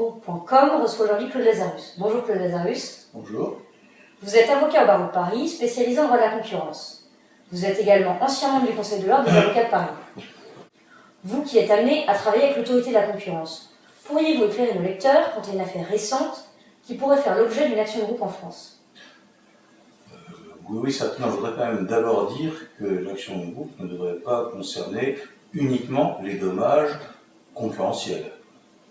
Info.com reçoit aujourd'hui Claude Lazarus. Bonjour Claude Lazarus. Bonjour. Vous êtes avocat au barreau de Paris, spécialisé en droit de la concurrence. Vous êtes également ancien membre du Conseil de l'Ordre des avocats de Paris. Vous qui êtes amené à travailler avec l'autorité de la concurrence, pourriez-vous éclairer nos lecteurs quant à une affaire récente qui pourrait faire l'objet d'une action de groupe en France? Oui, certainement. Je voudrais quand même d'abord dire que l'action de groupe ne devrait pas concerner uniquement les dommages concurrentiels.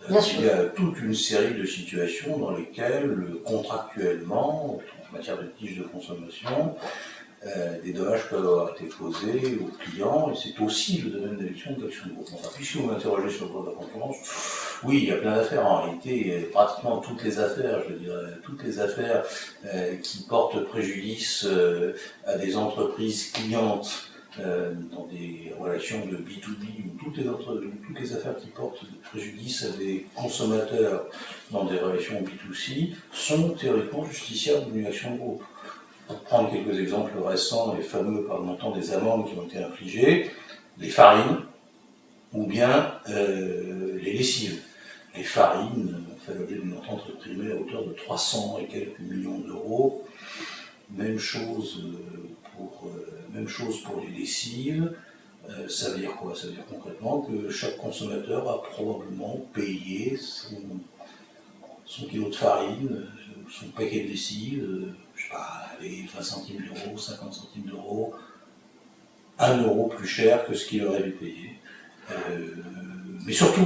Bien sûr. Il y a toute une série de situations dans lesquelles, contractuellement, en matière de litige de consommation, des dommages peuvent avoir été causés aux clients, et c'est aussi le domaine d'élection de l'action de groupe. Enfin, puisque vous m'interrogez sur le droit de la concurrence, oui, il y a plein d'affaires. En réalité, pratiquement toutes les affaires, je dirais, toutes les affaires qui portent préjudice à des entreprises clientes dans des relations de B2B, ou toutes les affaires qui portent préjudice à des consommateurs dans des relations B2C sont théoriquement justiciables d'une action de groupe. Pour prendre quelques exemples récents et fameux par le montant des amendes qui ont été infligées, les farines ou bien les lessives. Les farines ont fait l'objet d'une entente primée à hauteur de 300 et quelques millions d'euros. Même chose pour les lessives. Ça veut dire quoi? Ça veut dire concrètement que chaque consommateur a probablement payé son kilo de farine, son paquet de lessive, je sais pas, les 20 centimes d'euros, 50 centimes d'euros, 1 euro plus cher que ce qu'il aurait dû payer. Mais surtout,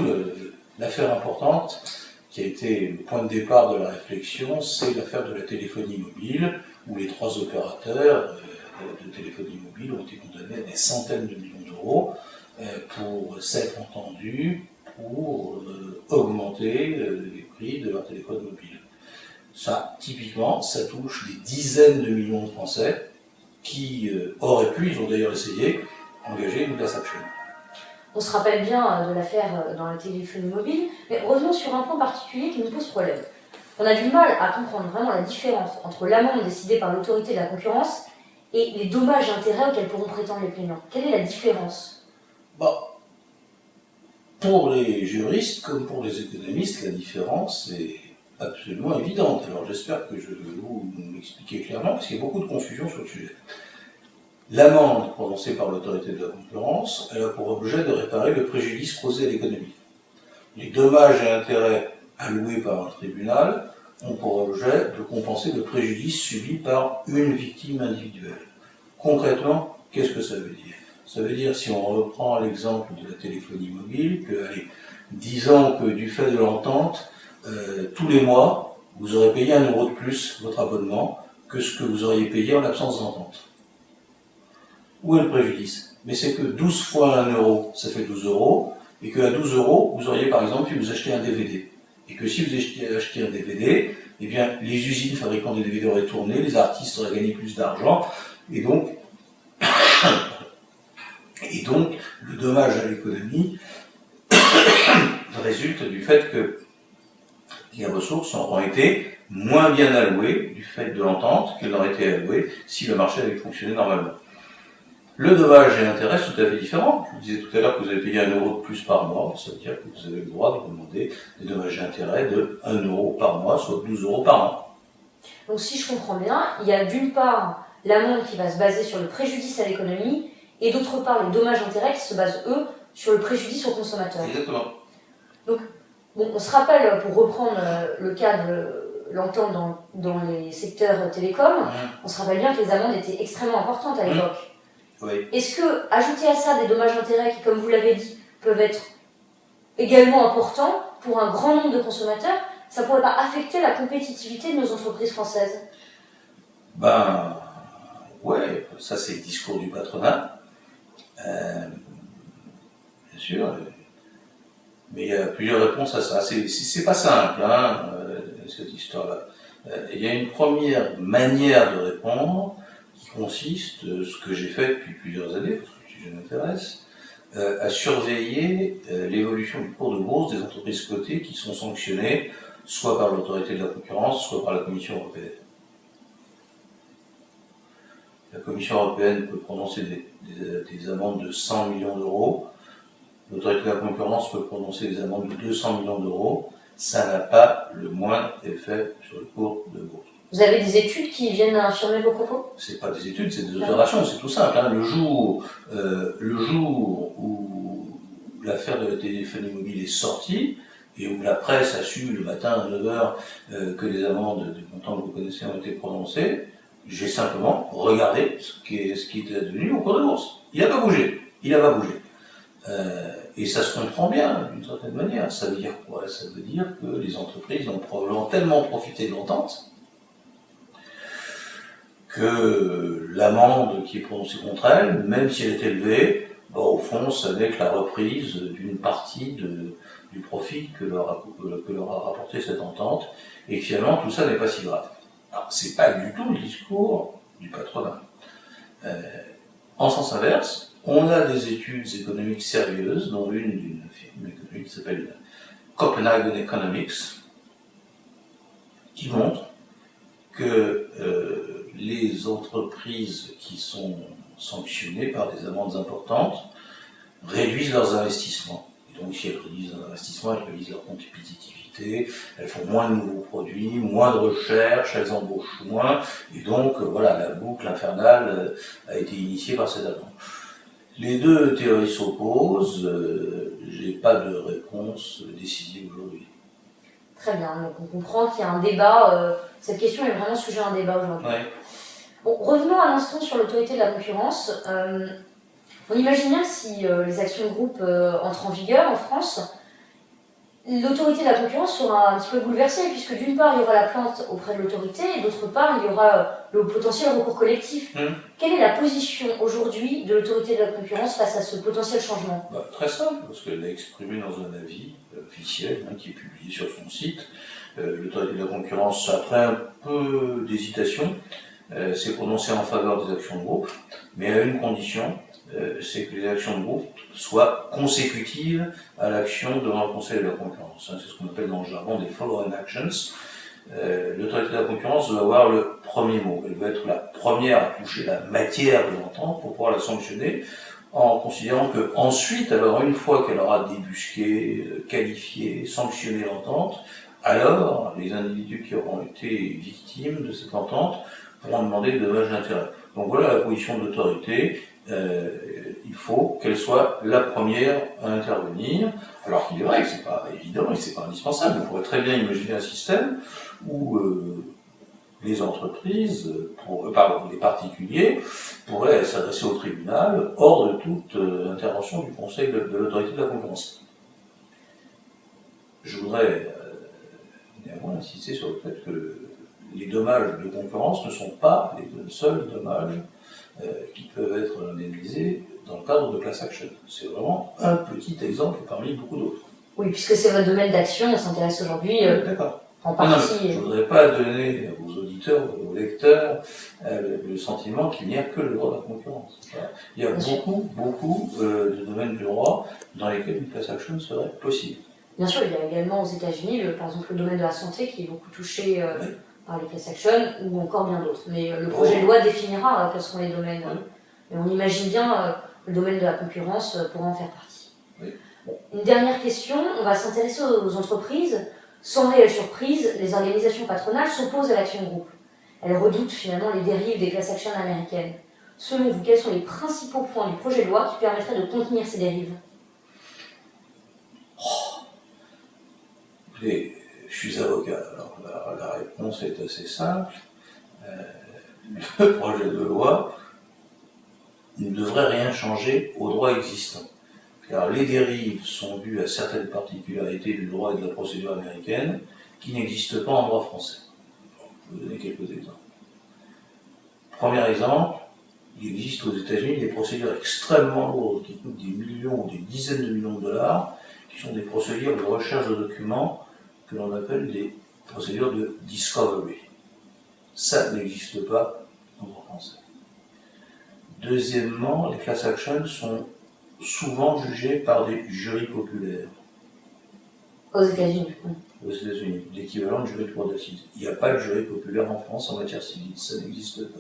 l'affaire importante, qui a été le point de départ de la réflexion, c'est l'affaire de la téléphonie mobile, où les 3 opérateurs de téléphonie mobile ont été condamnés à des centaines de millions d'euros pour s'être entendus pour augmenter les prix de leur téléphone mobile. Ça, typiquement, ça touche des dizaines de millions de Français qui auraient pu, ils ont d'ailleurs essayé, engager une class action. On se rappelle bien de l'affaire dans la téléphonie mobile, mais revenons sur un point particulier qui nous pose problème. On a du mal à comprendre vraiment la différence entre l'amende décidée par l'autorité de la concurrence et les dommages et intérêts auxquels pourront prétendre les plaignants. Quelle est la différence? Pour les juristes comme pour les économistes, la différence est absolument évidente. Alors j'espère que je vais vous l'expliquer clairement, parce qu'il y a beaucoup de confusion sur le sujet. L'amende prononcée par l'autorité de la concurrence, elle a pour objet de réparer le préjudice causé à l'économie. Les dommages et intérêts alloués par un tribunal ont pour objet de compenser le préjudice subi par une victime individuelle. Concrètement, qu'est-ce que ça veut dire? Ça veut dire, si on reprend l'exemple de la téléphonie mobile, que, disons que du fait de l'entente, tous les mois, vous aurez payé 1 euro de plus votre abonnement que ce que vous auriez payé en l'absence d'entente. Où est le préjudice? Mais c'est que 12 fois 1 euro, ça fait 12 euros, et qu'à 12 euros, vous auriez par exemple pu vous acheter un DVD. Et que si vous achetiez un DVD, eh bien, les usines fabricant des DVD auraient tourné, les artistes auraient gagné plus d'argent, et donc, le dommage à l'économie résulte du fait que les ressources auront été moins bien allouées du fait de l'entente qu'elles n'auraient été allouées si le marché avait fonctionné normalement. Le dommage et l'intérêt sont tout à fait différents. Je vous disais tout à l'heure que vous avez payé 1 euro de plus par mois, ça veut dire que vous avez le droit de demander des dommages et intérêts de 1 euro par mois, soit 12 euros par an. Donc si je comprends bien, il y a d'une part l'amende qui va se baser sur le préjudice à l'économie, et d'autre part les dommages et intérêts qui se basent, eux, sur le préjudice aux consommateurs. Exactement. Donc, bon, on se rappelle, pour reprendre le cas de l'entente dans les secteurs télécoms, on se rappelle bien que les amendes étaient extrêmement importantes à l'époque. Oui. Est-ce que, ajouter à ça des dommages et intérêts qui, comme vous l'avez dit, peuvent être également importants pour un grand nombre de consommateurs, ça ne pourrait pas affecter la compétitivité de nos entreprises françaises? Ouais, ça c'est le discours du patronat. Bien sûr, mais il y a plusieurs réponses à ça. C'est pas simple, cette histoire-là. Il y a une première manière de répondre qui consiste, ce que j'ai fait depuis plusieurs années, parce que le sujet m'intéresse, à surveiller l'évolution du cours de bourse des entreprises cotées qui sont sanctionnées soit par l'autorité de la concurrence, soit par la Commission européenne. La Commission européenne peut prononcer des amendes de 100 millions d'euros. L'autorité de la concurrence peut prononcer des amendes de 200 millions d'euros. ça n'a pas le moindre effet sur le cours de bourse. Vous avez des études qui viennent affirmer vos propos? C'est pas des études, c'est des observations, c'est tout simple. Hein. Le jour où l'affaire de la téléphonie mobile est sortie, et où la presse a su le matin à 9 heures que les amendes du montant que vous connaissez ont été prononcées, j'ai simplement regardé ce qui était advenu au cours de bourse. Il n'a pas bougé. Il n'a pas bougé. Et ça se comprend bien, d'une certaine manière. Ça veut dire quoi? Ça veut dire que les entreprises ont probablement tellement profité de l'entente que l'amende qui est prononcée contre elles, même si elle est élevée, au fond, ça n'est que la reprise d'une partie du profit que leur a rapporté cette entente, et finalement, tout ça n'est pas si grave. Alors, c'est pas du tout le discours du patronat. En sens inverse, on a des études économiques sérieuses, dont une d'une firme économique qui s'appelle Copenhagen Economics, qui montre que les entreprises qui sont sanctionnées par des amendes importantes réduisent leurs investissements. Et donc, si elles réduisent leurs investissements, elles réduisent leur compétitivité, elles font moins de nouveaux produits, moins de recherche, elles embauchent moins, et donc, voilà, la boucle infernale a été initiée par cette amende. Les deux théories s'opposent, j'ai pas de réponse décisive aujourd'hui. Très bien, donc on comprend qu'il y a un débat, cette question est vraiment sujet à un débat aujourd'hui. Ouais. Bon, revenons à l'instant sur l'autorité de la concurrence. On imagine bien que si les actions de groupe entrent en vigueur en France, l'autorité de la concurrence sera un petit peu bouleversée, puisque d'une part il y aura la plainte auprès de l'autorité, et d'autre part il y aura le potentiel recours collectif. Quelle est la position aujourd'hui de l'autorité de la concurrence face à ce potentiel changement? Très simple, parce qu'elle l'a exprimé dans un avis officiel qui est publié sur son site. L'autorité de la concurrence, après un peu d'hésitation, s'est prononcée en faveur des actions de groupe, mais à une condition, c'est que les actions de groupe soient consécutives à l'action devant le Conseil de la concurrence. C'est ce qu'on appelle dans le jargon des follow-on actions. L'autorité de la concurrence doit avoir le premier mot. Elle doit être la première à toucher la matière de l'entente pour pouvoir la sanctionner, en considérant que ensuite, alors une fois qu'elle aura débusqué, qualifié, sanctionné l'entente, alors les individus qui auront été victimes de cette entente pourront demander des dommages d'intérêt. Donc voilà la position de l'autorité. Il faut qu'elle soit la première à intervenir, alors qu'il est vrai que c'est pas évident et c'est pas indispensable. On pourrait très bien imaginer un système où les entreprises, les particuliers, pourraient s'adresser au tribunal hors de toute intervention du Conseil de l'autorité de la concurrence. Je voudrais néanmoins insister sur le fait que les dommages de concurrence ne sont pas les seuls dommages qui peuvent être indemnisés dans le cadre de class action. C'est vraiment un petit exemple parmi beaucoup d'autres. Oui, puisque c'est votre domaine d'action, on s'intéresse aujourd'hui en partie. Je ne voudrais pas donner aux auditeurs, aux lecteurs, le sentiment qu'il n'y a que le droit de la concurrence. Voilà. Il y a beaucoup de domaines du droit dans lesquels une class action serait possible. Bien sûr, il y a également aux États-Unis, par exemple, le domaine de la santé qui est beaucoup touché par les class actions, ou encore bien d'autres. Mais le projet de loi définira quels sont les domaines. Mais on imagine bien le domaine de la concurrence pourra en faire partie. Oui. Bon, une dernière question, on va s'intéresser aux entreprises. Sans réelle surprise, les organisations patronales s'opposent à l'action de groupe. Elles redoutent finalement les dérives des class actions américaines. Selon vous, quels sont les principaux points du projet de loi qui permettraient de contenir ces dérives? Écoutez, je suis avocat, alors la réponse est assez simple. Le projet de loi ne devrait rien changer au droit existant. Car les dérives sont dues à certaines particularités du droit et de la procédure américaine qui n'existent pas en droit français. Je vais vous donner quelques exemples. Premier exemple, il existe aux États-Unis des procédures extrêmement lourdes qui coûtent des millions ou des dizaines de millions de dollars, qui sont des procédures de recherche de documents que l'on appelle des procédures de discovery. Ça n'existe pas en droit français. Deuxièmement, les class actions sont souvent jugées par des jurys populaires. Aux États-Unis. Aux États-Unis, l'équivalent de jury de cour d'assises. Il n'y a pas de jury populaire en France en matière civile, ça n'existe pas.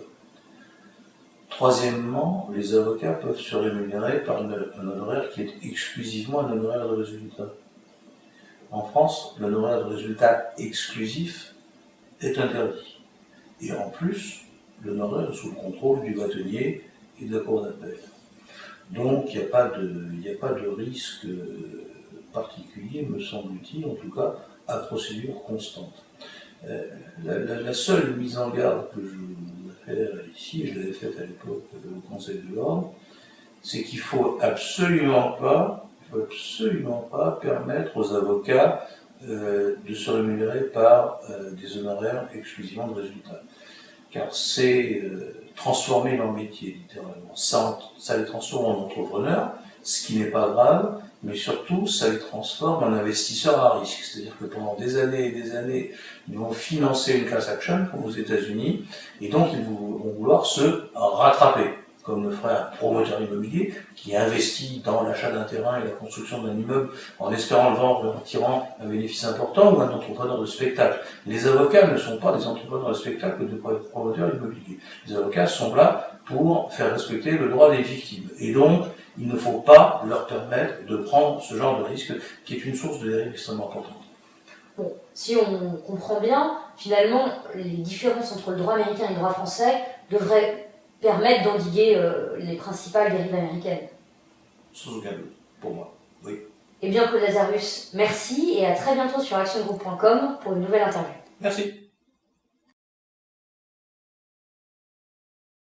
Troisièmement, les avocats peuvent se rémunérer par un honoraire qui est exclusivement un honoraire de résultat. En France, l'honoraire de résultat exclusif est interdit. Et en plus, l'honoraire est sous le contrôle du bâtonnier et de la cour d'appel. Donc il n'y a pas de risque particulier, me semble-t-il, en tout cas, à procédure constante. La seule mise en garde que je voudrais faire ici, je l'avais faite à l'époque au Conseil de l'Ordre, c'est qu'il ne faut absolument pas permettre aux avocats de se rémunérer par des honoraires exclusivement de résultats. Car c'est transformer leur métier, littéralement. Ça les transforme en entrepreneurs, ce qui n'est pas grave, mais surtout, ça les transforme en investisseurs à risque. C'est-à-dire que pendant des années et des années, ils vont financer une class action, comme aux États-Unis, et donc ils vont vouloir se rattraper, comme le ferait un promoteur immobilier qui investit dans l'achat d'un terrain et la construction d'un immeuble en espérant le vendre et en tirant un bénéfice important, ou un entrepreneur de spectacle. Les avocats ne sont pas des entrepreneurs de spectacle ou des promoteurs immobiliers. Les avocats sont là pour faire respecter le droit des victimes. Et donc, il ne faut pas leur permettre de prendre ce genre de risque qui est une source de dérive extrêmement importante. Bon, si on comprend bien, finalement, les différences entre le droit américain et le droit français devraient permettre d'endiguer les principales dérives américaines. Sans aucun doute, pour moi, oui. Eh bien, Claude Lazarus, merci et à très bientôt sur actiongroup.com pour une nouvelle interview. Merci.